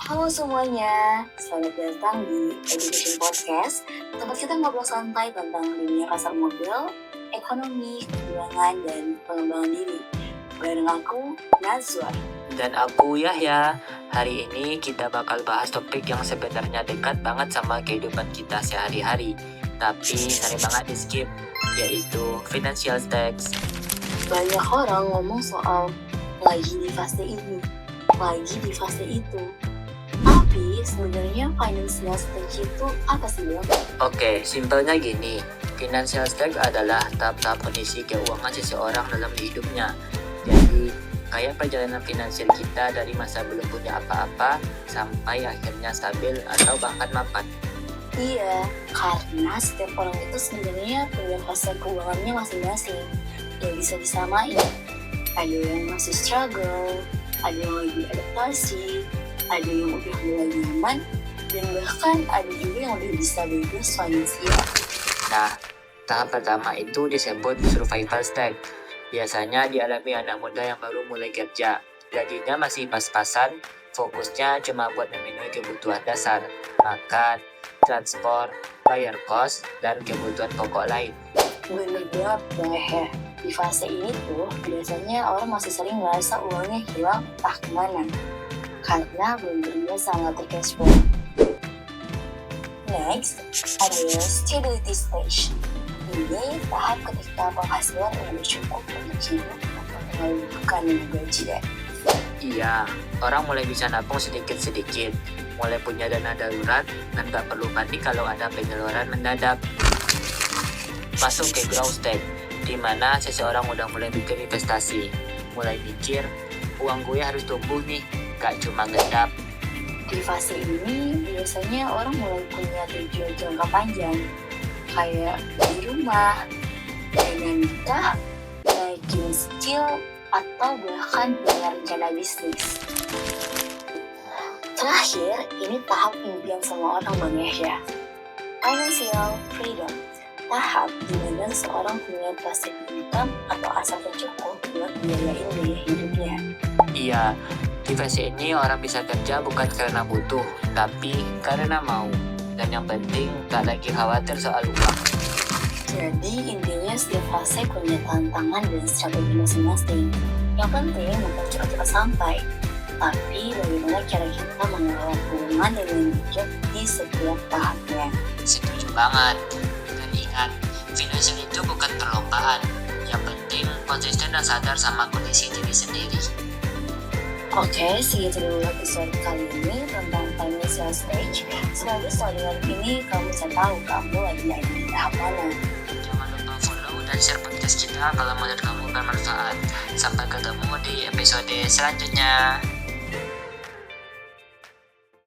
Halo semuanya, selamat datang di Education Podcast, tempat kita ngobrol santai tentang dunia pasar modal, ekonomi, keuangan, dan pengembangan diri. Bareng aku, Nazwa. Dan aku Yahya. Hari ini kita bakal bahas topik yang sebenarnya dekat banget sama kehidupan kita sehari-hari, tapi sering banget di skip, yaitu financial stacks. Banyak orang ngomong soal lagi di fase ini, lagi di fase itu. Tapi sebenarnya financial stage itu apa sih, Bang? Oke, simpelnya gini. Financial stack adalah tahap-tahap kondisi keuangan seseorang dalam hidupnya. Jadi, kayak perjalanan finansial kita dari masa belum punya apa-apa sampai akhirnya stabil atau bahkan mapan. Iya, karena setiap orang itu sebenarnya punya fase keuangannya masing-masing yang bisa disamain. Ada yang masih struggle, ada yang lagi adaptasi, ada yang udah mulai nyaman, dan bahkan ada juga yang udah bisa bebas finansial. Nah, tahap pertama itu disebut survival stack. Biasanya dialami anak muda yang baru mulai kerja. Gajinya masih pas-pasan, fokusnya cuma buat memenuhi kebutuhan dasar, makan, transport, bayar kos, dan kebutuhan pokok lain. Bener banget, Bang Hehe. Di fase ini tuh, biasanya orang masih sering ngerasa uangnya hilang entah kemana, karena belum terbiasa ngatur cash flow. Next, ada stability stage. Ini tahap ketika penghasilan udah cukup untuk hidup atau mengeluhkan dengan gaji ya. Iya, orang mulai bisa nabung sedikit-sedikit, mulai punya dana darurat, dan gak perlu panik kalau ada pengeluaran mendadak. Masuk ke growth stage, di mana seseorang udah mulai mikir investasi, mulai mikir, uang gue harus tumbuh nih, gak cuma ngendap. Di fase ini, biasanya orang mulai punya tujuan jangka panjang, kayak beli rumah, dana nikah, naikin skill, atau bahkan punya rencana bisnis. Terakhir, ini tahap impian semua orang, Bang Yahya. Financial freedom, tahap di mana seorang punya passive income atau aset yang cukup buat biayain gaya hidupnya. Iya, di fase ini orang bisa kerja bukan karena butuh, tapi karena mau. Dan yang penting, gak lagi khawatir soal uang. Jadi intinya setiap fase punya tantangan dan strategi masing-masing. Yang penting bukan cepat-cepat sampai, tapi bagaimana cara kita mengelola keuangan dengan bijak di setiap tahapnya. Setuju banget. Dan ingat, financial itu bukan perlombaan. Yang penting konsisten dan sadar sama kondisi diri sendiri. Oke, segitu dulu episode kali ini tentang financial stage. Semoga setelah dengar ini kamu bisa tahu kamu lagi ada di tahap mana. Jangan lupa follow dan share podcast kita kalau menurut kamu bermanfaat. Sampai ketemu di episode selanjutnya.